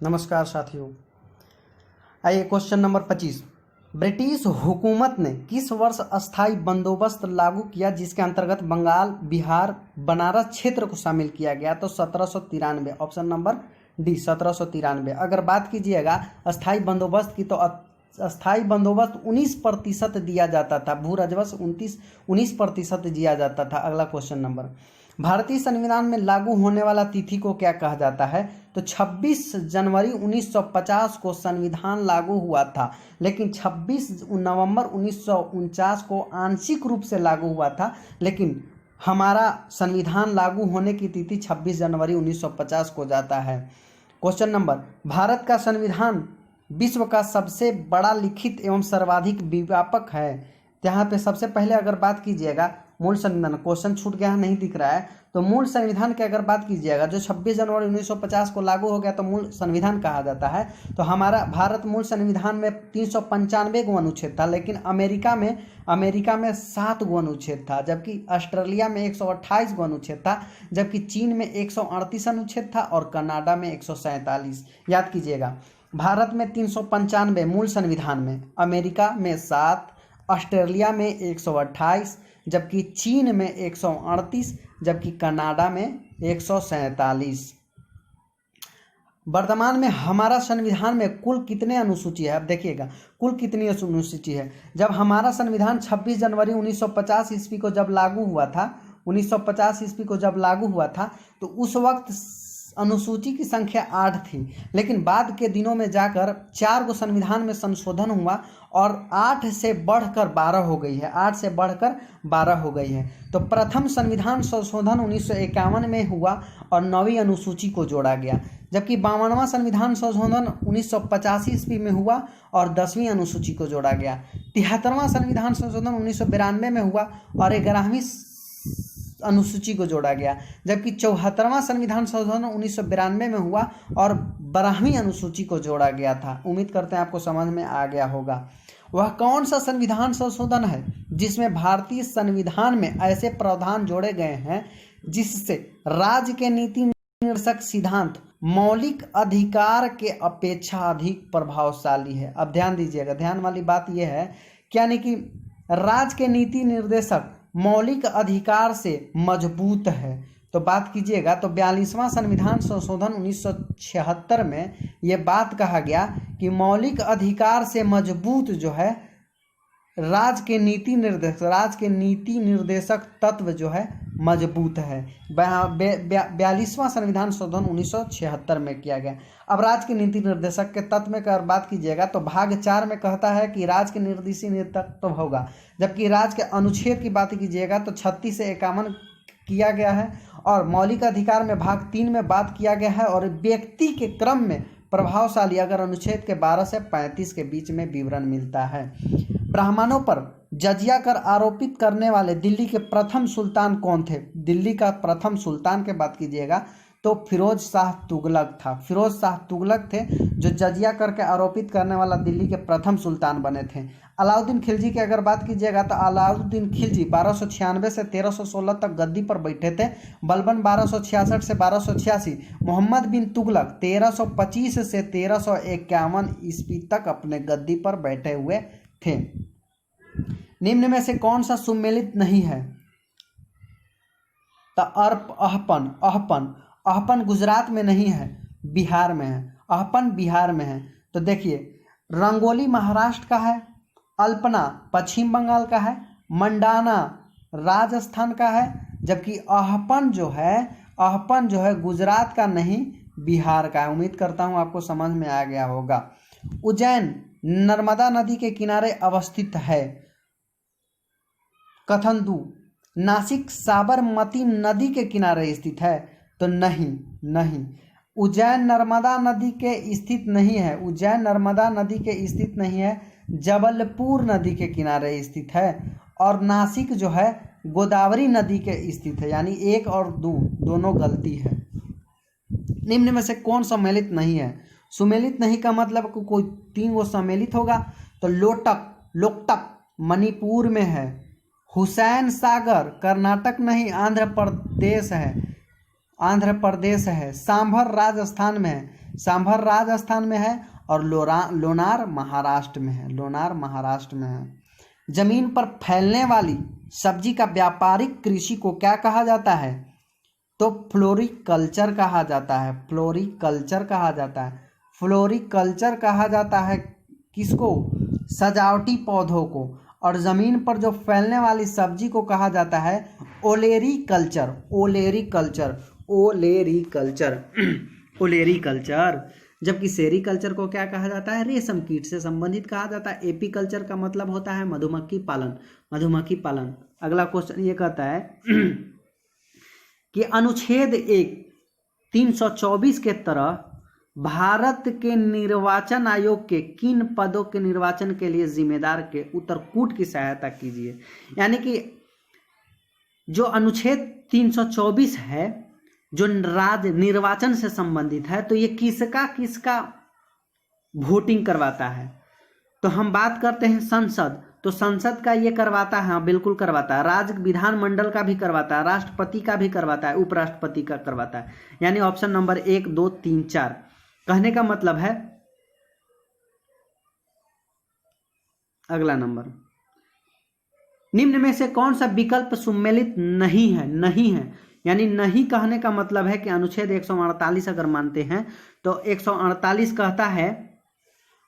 नमस्कार साथियों। आइए क्वेश्चन नंबर 25। ब्रिटिश हुकूमत ने किस वर्ष अस्थाई बंदोबस्त लागू किया जिसके अंतर्गत बंगाल, बिहार, बनारस क्षेत्र को शामिल किया गया? तो 1793। Option number D 1793। अगर बात कीजिएगा अस्थाई बंदोबस्त की, तो अस्थाई बंदोबस्त 19% दिया जाता था, भू राजस्व 19% दिया जाता था। अगला क्वेश्चन नंबर, भारतीय संविधान में लागू होने वाला तिथि को क्या कहा जाता है? तो 26 जनवरी 1950 को संविधान लागू हुआ था, लेकिन 26 नवंबर 1949 को आंशिक रूप से लागू हुआ था, लेकिन हमारा संविधान लागू होने की तिथि 26 जनवरी 1950 को जाता है। क्वेश्चन नंबर, भारत का संविधान विश्व का सबसे बड़ा लिखित एवं सर्वाधिक व्यापक है। यहाँ पे सबसे पहले अगर बात कीजिएगा मूल संविधान, क्वेश्चन छूट गया, नहीं दिख रहा है, तो मूल संविधान की अगर बात कीजिएगा जो 26 जनवरी 1950 को लागू हो गया तो मूल संविधान कहा जाता है। तो हमारा भारत मूल संविधान में 395 गो अनुच्छेद था, लेकिन अमेरिका में 7 गो अनुच्छेद था, जबकि ऑस्ट्रेलिया में 128 गो अनुच्छेद था, जबकि चीन में 138 अनुच्छेद था और कनाडा में 147। याद कीजिएगा, भारत में 395 मूल संविधान में, अमेरिका में 7, ऑस्ट्रेलिया में 128, जबकि चीन में 138, जबकि कनाडा में 147। वर्तमान में हमारा संविधान में कुल कितने अनुसूची है? अब देखिएगा कुल कितनी अनुसूची है। जब हमारा संविधान 26 जनवरी 1950 ईस्वी को जब लागू हुआ था, 1950 ईस्वी को जब लागू हुआ था, तो उस वक्त अनुसूची की संख्या 8 थी, लेकिन बाद के दिनों में जाकर 4 को संविधान में संशोधन हुआ और 8 से बढ़कर 12 हो गई है, 8 से बढ़कर 12 हो गई है। तो प्रथम संविधान संशोधन 1951 में हुआ और 9वीं अनुसूची को जोड़ा गया, जबकि 52वां संविधान संशोधन 1985 ईस्वी में हुआ और 10वीं अनुसूची को जोड़ा गया। 73वां संविधान संशोधन 1992 में हुआ और 11वीं अनुसूची को जोड़ा गया, जबकि 74वां संविधान संशोधन 1992 में हुआ और 12वीं अनुसूची को जोड़ा गया था। उम्मीद करते हैं आपको समझ में आ गया होगा। वह कौन सा संविधान संशोधन है जिसमें भारतीय संविधान में ऐसे प्रावधान जोड़े गए हैं जिससे राज्य के नीति निर्देशक सिद्धांत मौलिक अधिकार के अपेक्षा अधिक प्रभावशाली है? अब ध्यान दीजिएगा, ध्यान वाली बात यह है, यानी कि राज्य के नीति निर्देशक मौलिक अधिकार से मजबूत है। तो बात कीजिएगा तो 42वां संविधान संशोधन 1976 में ये बात कहा गया कि मौलिक अधिकार से मजबूत जो है राज्य के नीति निर्देशक तत्व जो है मजबूत है। 42वां संविधान संशोधन 1976 में किया गया। अब राज्य के नीति निर्देशक के तत्व में अगर बात कीजिएगा तो भाग 4 में कहता है कि राज्य के निर्देशीय तत्व होगा, जबकि राज्य के अनुच्छेद की बात कीजिएगा तो 36 से 51 किया गया है और मौलिक अधिकार में भाग 3 में बात किया गया है और व्यक्ति के क्रम में प्रभावशाली अगर अनुच्छेद के 12 से 35 के बीच में विवरण मिलता है। ब्राह्मणों पर जजिया कर आरोपित करने वाले दिल्ली के प्रथम सुल्तान कौन थे? दिल्ली का प्रथम सुल्तान की बात कीजिएगा तो फिरोज शाह तुगलक था। फिरोज शाह तुगलक थे जो जजिया करके आरोपित करने वाला दिल्ली के प्रथम सुल्तान बने थे। अलाउद्दीन खिलजी की अगर बात कीजिएगा तो अलाउद्दीन खिलजी 1296 से 1316 तक गद्दी पर बैठे थे। बलबन 1266 से 1286, मोहम्मद बिन तुगलक 1325 से 1351 ईस्वी तक अपने गद्दी पर बैठे हुए थे। निम्न में से कौन सा सुमेलित नहीं है? तो अहपन गुजरात में नहीं है, बिहार में है। अहपन बिहार में है। तो देखिए, रंगोली महाराष्ट्र का है, अल्पना पश्चिम बंगाल का है, मंडाना राजस्थान का है, जबकि अहपन जो है गुजरात का नहीं बिहार का है। उम्मीद करता हूँ आपको समझ में आ गया होगा। उज्जैन नर्मदा नदी के किनारे अवस्थित है। कथन 2, नासिक साबरमती नदी के किनारे स्थित है? तो नहीं, उज्जैन नर्मदा नदी के स्थित नहीं है। उज्जैन नर्मदा नदी के स्थित नहीं है, जबलपुर नदी के किनारे स्थित है। और नासिक जो है गोदावरी नदी के स्थित है, यानी 1 और 2 दोनों गलती है। निम्न में से कौन सम्मिलित नहीं है? सुमेलित नहीं का मतलब कोई 3 वो सम्मिलित होगा। तो लोकटक मणिपुर में है, हुसैन सागर कर्नाटक नहीं आंध्र प्रदेश है, सांभर राजस्थान में है, सांभर राजस्थान में है और लोनार महाराष्ट्र में है। लोनार महाराष्ट्र में है। जमीन पर फैलने वाली सब्जी का व्यापारिक कृषि को क्या कहा जाता है? तो फ्लोरिकल्चर कहा जाता है। फ्लोरिकल्चर कहा जाता है। फ्लोरिकल्चर कहा जाता है किसको? सजावटी पौधों को। और जमीन पर जो फैलने वाली सब्जी को कहा जाता है ओलेरीकल्चर। Olericulture olericulture olericulture. जबकि सेरीकल्चर को क्या कहा जाता है? रेशम कीट से संबंधित कहा जाता है। एपीकल्चर का मतलब होता है मधुमक्खी पालन। मधुमक्खी पालन। अगला क्वेश्चन ये कहता है कि अनुच्छेद 324 के तहत भारत के निर्वाचन आयोग के किन पदों के निर्वाचन के लिए जिम्मेदार के उत्तरकूट की सहायता कीजिए। यानी कि जो अनुच्छेद 324 है जो निर्वाचन से संबंधित है, तो ये किसका वोटिंग करवाता है? तो हम बात करते हैं संसद। तो संसद का ये करवाता है, हाँ बिल्कुल करवाता है। राज्य विधानमंडल का भी करवाता है, राष्ट्रपति का भी करवाता है, उपराष्ट्रपति का करवाता है। यानी ऑप्शन नंबर 1, 2, 3, 4। कहने का मतलब है अगला नंबर, निम्न में से कौन सा विकल्प सम्मिलित नहीं है? नहीं है यानी नहीं कहने का मतलब है कि अनुच्छेद 148 अगर मानते हैं तो 148 कहता है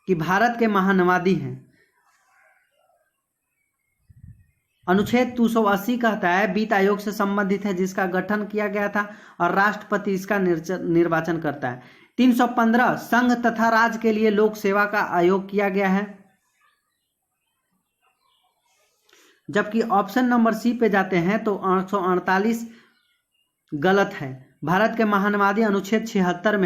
कि भारत के महानवादी हैं। अनुच्छेद 280 कहता है वित्त आयोग से संबंधित है जिसका गठन किया गया था और राष्ट्रपति इसका निर्वाचन करता है। 315 संघ तथा राज्य के लिए लोक सेवा का आयोग किया गया है। जबकि ऑप्शन नंबर सी पे जाते हैं तो 848 गलत है। भारत के महानवादी अनुच्छेद 76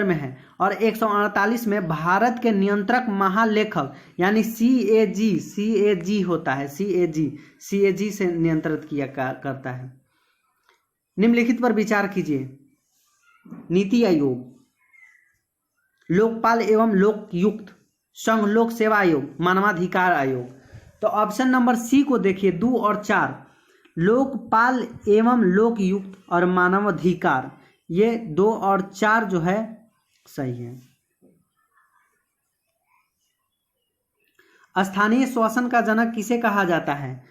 में है और 148 में भारत के नियंत्रक महालेखक यानी CAG होता है। CAG से नियंत्रित किया करता है। निम्नलिखित पर विचार कीजिए। नीति आयोग, लोकपाल एवं लोकयुक्त, संघ लोक सेवा आयोग, मानवाधिकार आयोग। तो ऑप्शन नंबर सी को देखिए, 2 और 4, लोकपाल एवं लोकयुक्त और मानवाधिकार, ये 2 और 4 जो है सही है। स्थानीय शासन का जनक किसे कहा जाता है?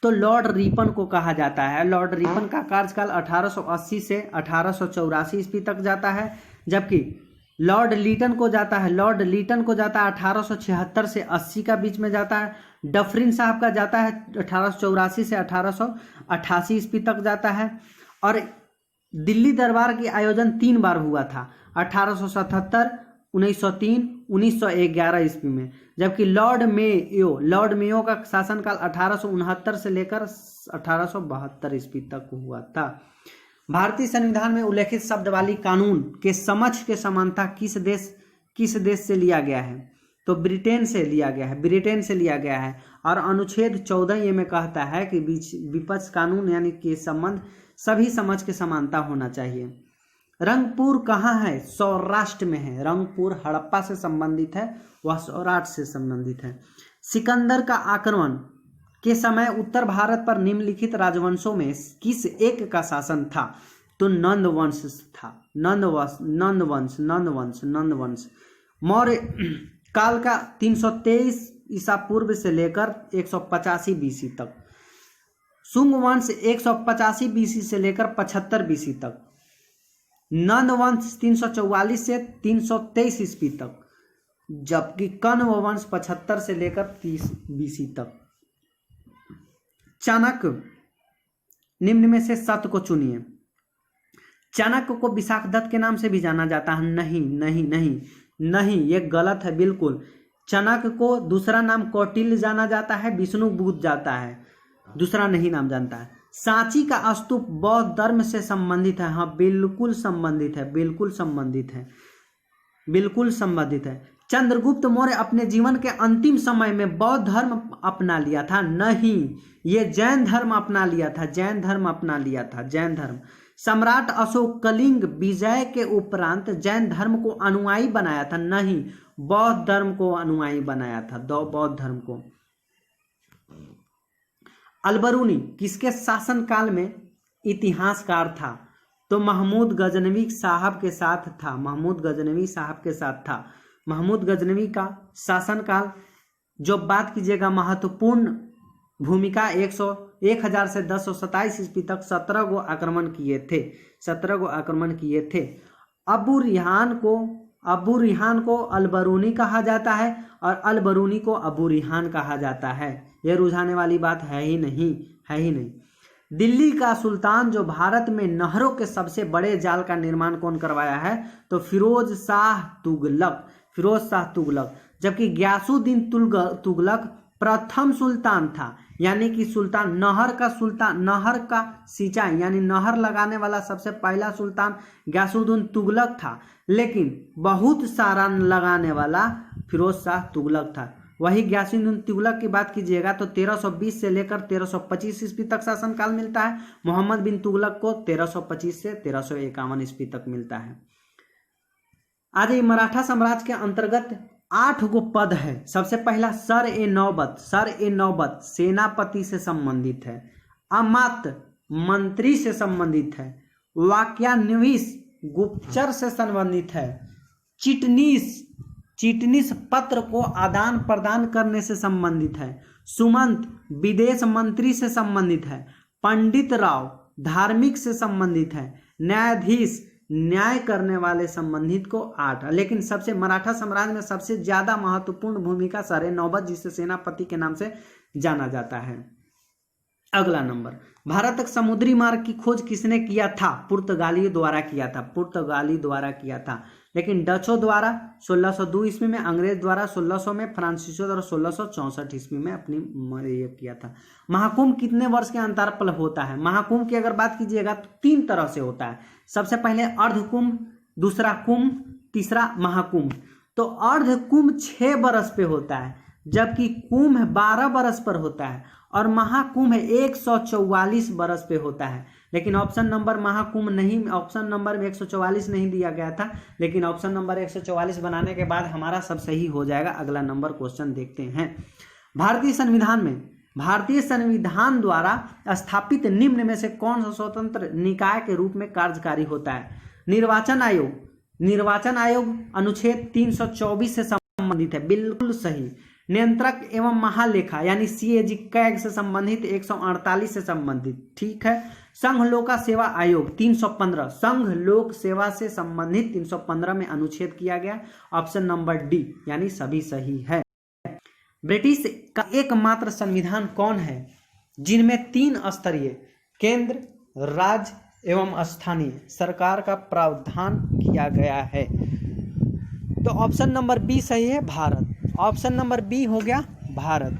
तो लॉर्ड रिपन को कहा जाता है। लॉर्ड रिपन का कार्यकाल 1880 से 1884 ईस्वी तक जाता है। जबकि लॉर्ड लीटन को जाता है 1876 से 80 का बीच में जाता है। डफरिन साहब का जाता है 1884 से 1888 ईस्वी तक जाता है। और दिल्ली दरबार की आयोजन 3 बार हुआ था, 1877, 1903, 1911 ईस्वी में। जबकि लॉर्ड मेयो का शासनकाल 1869 से लेकर 1872 ईस्वी तक हुआ था। भारतीय संविधान में उल्लेखित शब्दावली कानून के समक्ष के समानता किस देश से लिया गया है? तो ब्रिटेन से लिया गया है। और अनुच्छेद 14 ये में कहता है कि विपक्ष कानून यानी कि संबंध सभी समझ के समानता होना चाहिए। रंगपुर कहाँ है? सौराष्ट्र में है। रंगपुर हड़प्पा से संबंधित है, वह सौराष्ट्र से संबंधित है। सिकंदर का आक्रमण के समय उत्तर भारत पर निम्नलिखित राजवंशों में किस एक का शासन था? तो नंद वंश था। नंदवंश मौर्य काल का 323 ईसा पूर्व से लेकर 185 बीसी तक। शुंग वंश 185 बीसी से लेकर 75 बीसी तक। नंद वंश 344 से 323 ईस्वी तक। जबकि कण्व वंश 75 से लेकर 30 बीसी तक। चाणक्य, निम्न में से सत्य को चुनिए। चाणक्य को विशाखदत्त के नाम से भी जाना जाता है। नहीं, ये गलत है बिल्कुल। चाणक्य को दूसरा नाम कौटिल्य जाना जाता है, विष्णुगुप्त जाता है, दूसरा नहीं नाम जानता है। सांची का स्तूप बौद्ध धर्म से संबंधित है। हाँ बिल्कुल संबंधित है। चंद्रगुप्त मौर्य अपने जीवन के अंतिम समय में बौद्ध धर्म अपना लिया था। नहीं, ये जैन धर्म अपना लिया था। सम्राट अशोक कलिंग विजय के उपरांत जैन धर्म को अनुयायी बनाया था। नहीं, बौद्ध धर्म को अनुयायी बनाया था, बौद्ध धर्म को। अलबरूनी किसके शासनकाल में इतिहासकार था? तो महमूद गजनवी साहब के साथ था। महमूद गजनवी साहब के साथ था। महमूद गजनवी का शासनकाल जो बात कीजिएगा महत्वपूर्ण भूमिका 1000 से 1027 ईस्वी तक 17 गो आक्रमण किए थे। 17 गो आक्रमण किए थे। अबू रिहान को अलबरूनी कहा जाता है और अलबरूनी को अबू रिहान कहा जाता है। यह रुझाने वाली बात है ही नहीं। दिल्ली का सुल्तान जो भारत में नहरों के सबसे बड़े जाल का निर्माण कौन करवाया है? तो फिरोज शाह तुगलक। जबकि गयासुद्दीन तुगलक प्रथम सुल्तान था, यानी कि सुल्तान नहर का सिंचाई यानी नहर लगाने वाला सबसे पहला सुल्तान गयासुद्दीन तुगलक था, लेकिन बहुत सारा लगाने वाला फिरोज शाह तुगलक था। वही गयासुद्दीन तुगलक की बात कीजिएगा तो 1320 से लेकर 1325 ईस्वी तक शासनकाल मिलता है। मोहम्मद बिन तुगलक को 1325 से 1351 ईस्वी तक मिलता है। आज ये मराठा साम्राज्य के अंतर्गत 8 गो पद है। सबसे पहला सर ए नौबत सेनापति से संबंधित है। अमात्य मंत्री से संबंधित है। वाक्यान्विस गुप्तचर से संबंधित है। चिटनीस पत्र को आदान प्रदान करने से संबंधित है। सुमंत विदेश मंत्री से संबंधित है। पंडित राव धार्मिक से संबंधित है। न्यायाधीश न्याय करने वाले संबंधित को 8। लेकिन सबसे मराठा साम्राज्य में सबसे ज्यादा महत्वपूर्ण भूमिका सर ए नौबत जिसे सेनापति के नाम से जाना जाता है। अगला नंबर, भारत तक समुद्री मार्ग की खोज किसने किया था? पुर्तगालियों द्वारा किया था। लेकिन डचों द्वारा 1602 ईस्वी में, अंग्रेज द्वारा 1600 में, फ्रांसीसियों द्वारा 1664 ईस्वी में अपनी ये किया था। महाकुंभ कितने वर्ष के अंतर पर होता है? महाकुंभ की अगर बात कीजिएगा तो 3 तरह से होता है। सबसे पहले अर्धकुंभ, दूसरा कुंभ, तीसरा महाकुंभ। तो अर्धकुंभ 6 बरस पे होता है, जबकि कुंभ 12 बरस पर होता है और महाकुंभ 144 बरस पे होता है। लेकिन ऑप्शन नंबर महाकुंभ नहीं, ऑप्शन नंबर में 144 नहीं दिया गया था, लेकिन ऑप्शन नंबर 144 बनाने के बाद हमारा सब सही हो जाएगा। अगला नंबर क्वेश्चन देखते हैं। भारतीय संविधान द्वारा स्थापित निम्न में से कौन सा स्वतंत्र निकाय के रूप में कार्यकारी होता है? निर्वाचन आयोग अनुच्छेद 324 से संबंधित है, बिल्कुल सही। नियंत्रक एवं महालेखा यानी CAG कैग से संबंधित 148 से संबंधित, ठीक है। संघ लोक सेवा आयोग 315, संघ लोक सेवा से संबंधित 315 में अनुच्छेद किया गया। ऑप्शन नंबर डी यानी सभी सही है। ब्रिटिश का एकमात्र संविधान कौन है जिनमें 3 स्तरीय केंद्र, राज्य एवं स्थानीय सरकार का प्रावधान किया गया है? तो ऑप्शन नंबर बी सही है, भारत। ऑप्शन नंबर बी हो गया भारत।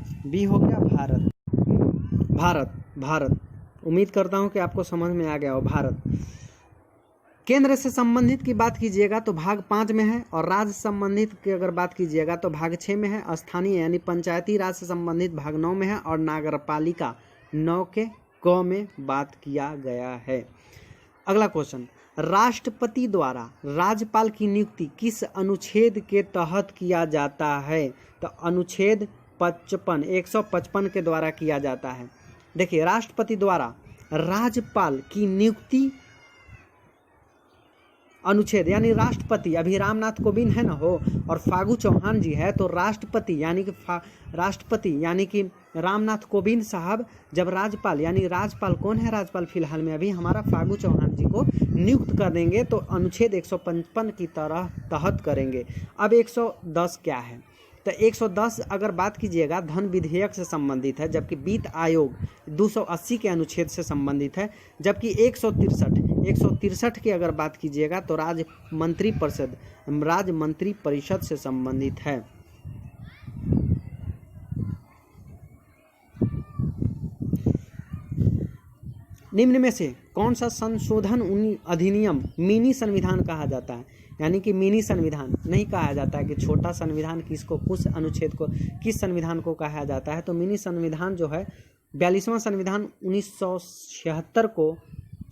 भारत। उम्मीद करता हूं कि आपको समझ में आ गया हो। भारत। केंद्र से संबंधित की बात कीजिएगा तो भाग 5 में है, और राज्य संबंधित की अगर बात कीजिएगा तो भाग 6 में है। स्थानीय यानी पंचायती राज से संबंधित भाग 9 में है, और नागरपालिका 9 के क में बात किया गया है। अगला क्वेश्चन, राष्ट्रपति द्वारा राज्यपाल की नियुक्ति किस अनुच्छेद के तहत किया जाता है? तो अनुच्छेद 155 के द्वारा किया जाता है। देखिए, राष्ट्रपति द्वारा राज्यपाल की नियुक्ति अनुच्छेद यानी राष्ट्रपति, अभी रामनाथ कोविंद है ना हो और फागू चौहान जी है, तो राष्ट्रपति यानी कि रामनाथ कोविंद साहब जब राज्यपाल यानी राज्यपाल कौन है? राज्यपाल फिलहाल में अभी हमारा फागू चौहान जी को नियुक्त कर देंगे तो अनुच्छेद 155 की तहत करेंगे। अब 110 क्या है? तो 110 अगर बात कीजिएगा धन विधेयक से संबंधित है, जबकि वित्त आयोग 280 के अनुच्छेद से संबंधित है। जबकि 163 की अगर बात कीजिएगा तो राज्य मंत्री परिषद से संबंधित है। निम्न में से कौन सा संशोधन अधिनियम मिनी संविधान कहा जाता है? यानी कि मिनी संविधान नहीं कहा जाता है कि छोटा संविधान किसको, कुछ अनुच्छेद को किस संविधान को कहा जाता है। तो मिनी संविधान जो है 42वां संविधान 1976 को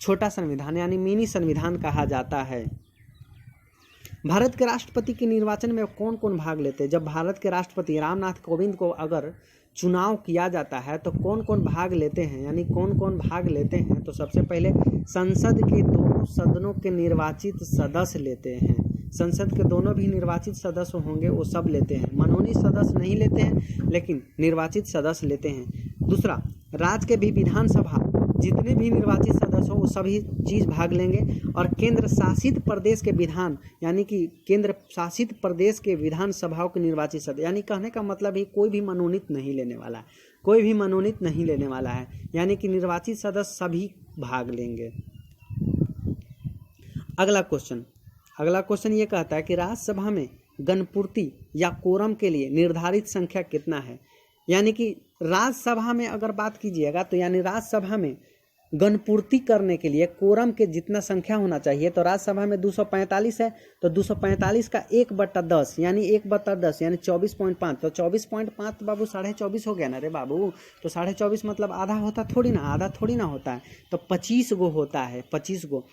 छोटा संविधान यानी मिनी संविधान कहा जाता है। भारत के राष्ट्रपति के निर्वाचन में कौन कौन भाग लेते हैं? जब भारत के राष्ट्रपति रामनाथ कोविंद को अगर चुनाव किया जाता है तो कौन कौन भाग लेते हैं, यानी कौन कौन भाग लेते हैं। तो सबसे पहले संसद के दोनों सदनों के निर्वाचित सदस्य लेते हैं, संसद के दोनों भी निर्वाचित सदस्य होंगे वो सब लेते हैं, मनोनीत सदस्य नहीं लेते हैं लेकिन निर्वाचित सदस्य लेते हैं। दूसरा, राज्य के भी विधानसभा जितने भी निर्वाचित सदस्य हो वो सभी चीज़ भाग लेंगे। और केंद्र शासित प्रदेश के विधान, यानी कि केंद्र शासित प्रदेश के विधानसभाओं के निर्वाचित सदस्य, यानी कहने का मतलब है कोई भी मनोनीत नहीं लेने वाला है, कोई भी मनोनीत नहीं लेने वाला है, यानी कि निर्वाचित सदस्य सभी भाग लेंगे। अगला क्वेश्चन ये कहता है कि राज्यसभा में गणपूर्ति या कोरम के लिए निर्धारित संख्या कितना है। यानी कि राज्यसभा में अगर बात कीजिएगा तो यानी राज्यसभा में गणपूर्ति करने के लिए कोरम के जितना संख्या होना चाहिए, तो राज्यसभा में 245 है, तो 245 का 1/10 यानी 1/10 यानी 24.5, तो 24.5 बाबू 24.5 हो गया ना रे बाबू। तो 24.5 मतलब आधा होता थोड़ी ना, आधा थोड़ी ना होता है, तो 25 गो होता है, 25 गो।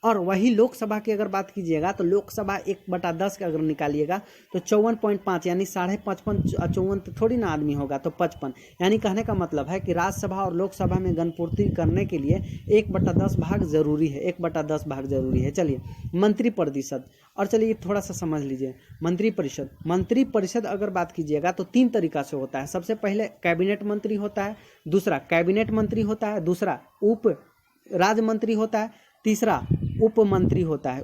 और वही लोकसभा की अगर बात कीजिएगा तो लोकसभा 1/10 का अगर निकालिएगा तो 54.5 यानी 55.5, 54 तो थोड़ी ना आदमी होगा, तो 55। यानी कहने का मतलब है कि राज्यसभा और लोकसभा में गणपूर्ति करने के लिए 1/10 भाग जरूरी है, 1/10 भाग जरूरी है। चलिए मंत्रिपरिषद, और चलिए थोड़ा सा समझ लीजिए मंत्रिपरिषद अगर बात कीजिएगा तो 3 तरीका से होता है। सबसे पहले कैबिनेट मंत्री होता है, दूसरा कैबिनेट मंत्री होता है, दूसरा उप राज्य मंत्री होता है, तीसरा उपमंत्री होता है,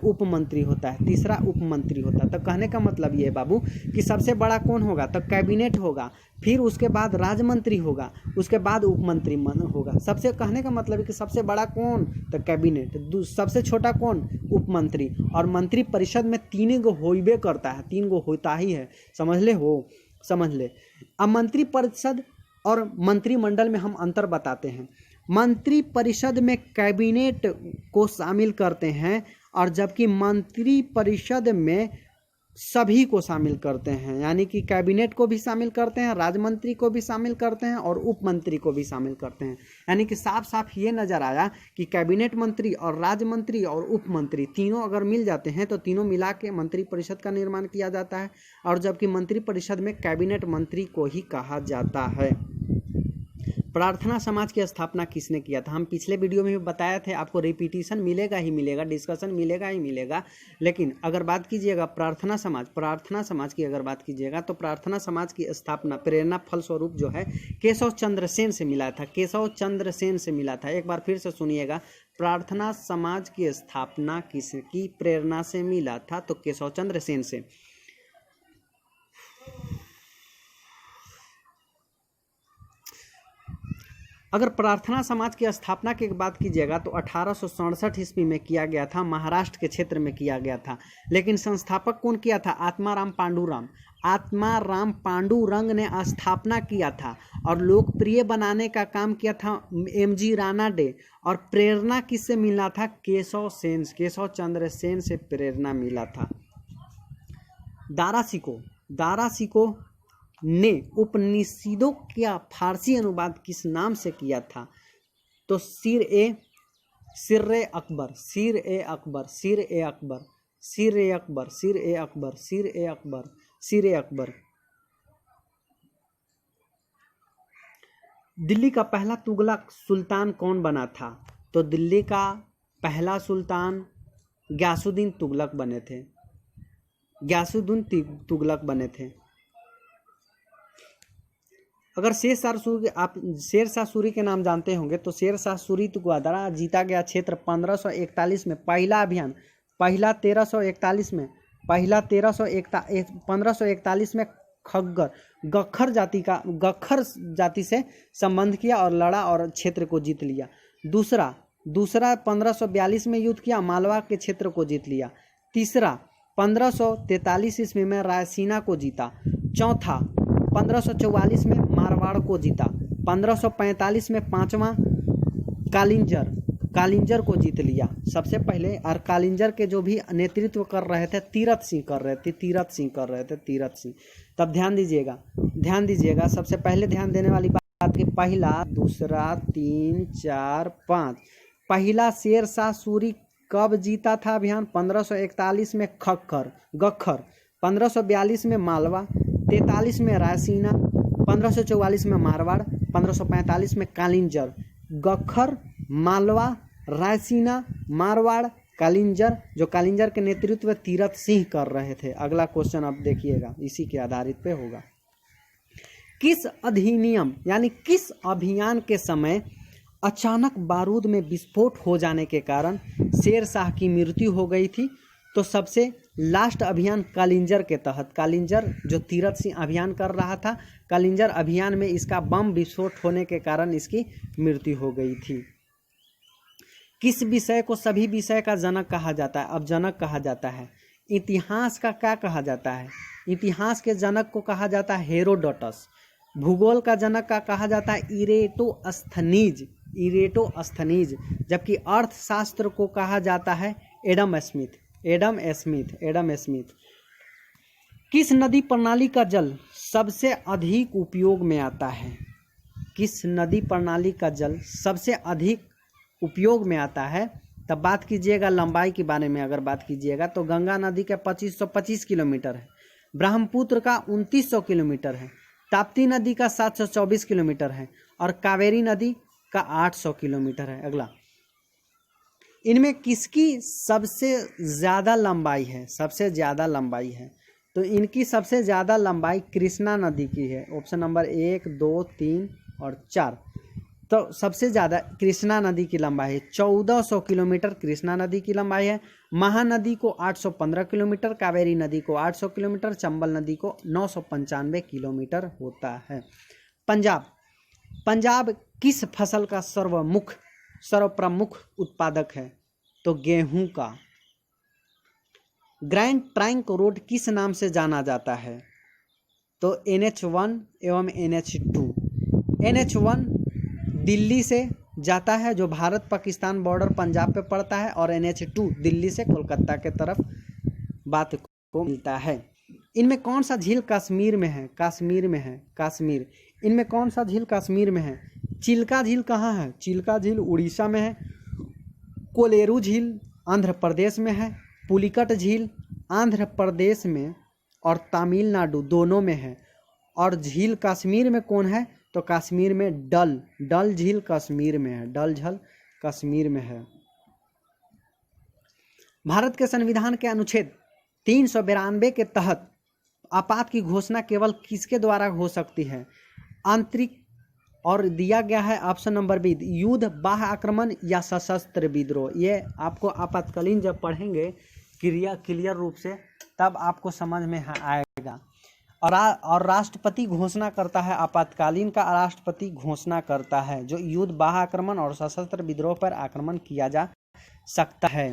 तीसरा उपमंत्री होता है। तो कहने का मतलब ये बाबू कि सबसे बड़ा कौन होगा, तो कैबिनेट होगा, फिर उसके बाद राज्य मंत्री होगा, उसके बाद उपमंत्री होगा। सबसे कहने का मतलब है कि सबसे बड़ा कौन, तो कैबिनेट, सबसे छोटा कौन, उपमंत्री। और मंत्री परिषद में 3 गो होइबे करता है, 3 गो होता ही है, समझ ले। अब मंत्री परिषद और मंत्रिमंडल में हम अंतर बताते हैं। मंत्री परिषद में कैबिनेट को शामिल करते हैं और जबकि मंत्री परिषद में सभी को शामिल करते हैं, यानी कि कैबिनेट को भी शामिल करते हैं, राज्य मंत्री को भी शामिल करते हैं और उप मंत्री को भी शामिल करते हैं। यानी कि साफ साफ ये नजर आया कि कैबिनेट मंत्री और राज्य मंत्री और उप मंत्री तीनों अगर मिल जाते हैं तो तीनों मिला के मंत्री परिषद का निर्माण किया जाता है, और जबकि मंत्री परिषद में कैबिनेट मंत्री को ही कहा जाता है। प्रार्थना समाज की स्थापना किसने किया था, हम पिछले वीडियो में भी बताए थे, आपको रिपीटिशन मिलेगा ही मिलेगा, डिस्कशन मिलेगा ही मिलेगा। लेकिन अगर बात कीजिएगा प्रार्थना समाज की अगर बात कीजिएगा तो प्रार्थना समाज की स्थापना प्रेरणा फलस्वरूप जो है केशव चंद्र सेन से मिला था। एक बार फिर से सुनिएगा, प्रार्थना समाज की स्थापना किसकी प्रेरणा से मिला था, तो केशव चंद्र सेन से। अगर प्रार्थना समाज की स्थापना की बात कीजिएगा तो 1867 ईस्वी में किया गया था, महाराष्ट्र के क्षेत्र में किया गया था। लेकिन संस्थापक कौन किया था, आत्माराम पांडुरंग ने स्थापना किया था और लोकप्रिय बनाने का काम किया था MG रानाडे। और प्रेरणा किससे मिला था, केशव चंद्र सेन से प्रेरणा मिला था। दारासिको ने उपनिषदों का फारसी अनुवाद किस नाम से किया था, तो सिर ए अकबर। दिल्ली का पहला तुगलक सुल्तान कौन बना था, तो दिल्ली का पहला सुल्तान गयासुद्दीन तुगलक बने थे। अगर शेरशाह सूरी के नाम जानते होंगे तो शेरशाह सूरी द्वारा जीता गया क्षेत्र 1541 में पहला अभियान, 1541 में गखर जाति से संबंध किया और लड़ा और क्षेत्र को जीत लिया। दूसरा 1542 में युद्ध किया, मालवा के क्षेत्र को जीत लिया। तीसरा 1543 ईस्वी में रायसीना को जीता। चौथा 1544 में मारवाड़ को जीता। 1545 में पांचवा कालिंजर को जीत लिया सबसे पहले। और कालिंजर के जो भी नेतृत्व कर रहे थे तीरथ सिंह कर रहे थे। तब ध्यान दीजिएगा सबसे पहले ध्यान देने वाली बात कि पहला, दूसरा, 3, 4, 5। पहला शेरशाह सूरी कब जीता था अभियान, 1541 में गखर, 1542 में मालवा, 43 में रायसीना, 1544 में मारवाड़, 1545 में कालिंजर, गखर, मालवा, रायसीना, मारवाड़, कालिंजर, जो कालिंजर के नेतृत्व तीरथ सिंह कर रहे थे। अगला क्वेश्चन आप देखिएगा, इसी के आधारित पे होगा। किस अधिनियम यानी किस अभियान के समय अचानक बारूद में विस्फोट हो जाने के कारण शेर शाह की मृत्यु हो गई थी? तो सबसे लास्ट अभियान कालिंजर के तहत, कालिंजर जो तीरथ सिंह अभियान कर रहा था, कालिंजर अभियान में इसका बम विस्फोट होने के कारण इसकी मृत्यु हो गई थी। किस विषय को सभी विषय का जनक कहा जाता है? अब जनक कहा जाता है। इतिहास का क्या कहा जाता है? इतिहास के जनक को कहा जाता है हेरोडोटस। भूगोल का जनक का कहा जाता है इरेटोस्थनीज, इरेटोस्थनीज। जबकि अर्थशास्त्र को कहा जाता है Adam Smith, Adam Smith, Adam Smith. किस नदी प्रणाली का जल सबसे अधिक उपयोग में आता है? किस नदी प्रणाली का जल सबसे अधिक उपयोग में आता है? तब बात कीजिएगा लंबाई के बारे में, अगर बात कीजिएगा तो गंगा नदी का 2525 किलोमीटर है, ब्रह्मपुत्र का 2900 किलोमीटर है, ताप्ती नदी का 724 किलोमीटर है और कावेरी नदी का 800 किलोमीटर है। अगला, इनमें किसकी सबसे ज़्यादा लंबाई है? सबसे ज़्यादा लंबाई है तो इनकी सबसे ज़्यादा लंबाई कृष्णा नदी की है। ऑप्शन नंबर 1, 2, 3 और 4। तो सबसे ज़्यादा कृष्णा नदी की लंबाई है 1400 किलोमीटर, कृष्णा नदी की लंबाई है। महानदी को 815 किलोमीटर, कावेरी नदी को 800 किलोमीटर, चंबल नदी को 995 किलोमीटर होता है। पंजाब, पंजाब किस फसल का सर्वप्रमुख उत्पादक है? तो गेहूं का। ग्रैंड ट्रंक रोड किस नाम से जाना जाता है? तो NH1 एवं NH2। NH1 दिल्ली से जाता है, जो भारत पाकिस्तान बॉर्डर पंजाब पे पड़ता है, और NH2 दिल्ली से कोलकाता के तरफ बात को मिलता है। इनमें कौन सा झील कश्मीर में है? कश्मीर में है, कश्मीर। इनमें कौन सा झील कश्मीर में है? चिल्का झील कहाँ है? चिल्का झील उड़ीसा में है। कोलेरू झील आंध्र प्रदेश में है। पुलिकट झील आंध्र प्रदेश में और तमिलनाडु दोनों में है। और झील कश्मीर में कौन है? तो कश्मीर में डल झील कश्मीर में है, डल झील कश्मीर में है। भारत के संविधान के अनुच्छेद 392 के तहत आपात की घोषणा केवल किसके द्वारा हो सकती है? आंतरिक, और दिया गया है ऑप्शन नंबर बी, युद्ध, बाह्य आक्रमण या सशस्त्र विद्रोह। ये आपको आपातकालीन जब पढ़ेंगे क्लियर रूप से तब आपको समझ में आएगा। और राष्ट्रपति घोषणा करता है, आपातकालीन का राष्ट्रपति घोषणा करता है, जो युद्ध, बाह्य आक्रमण और सशस्त्र विद्रोह पर आक्रमण किया जा सकता है।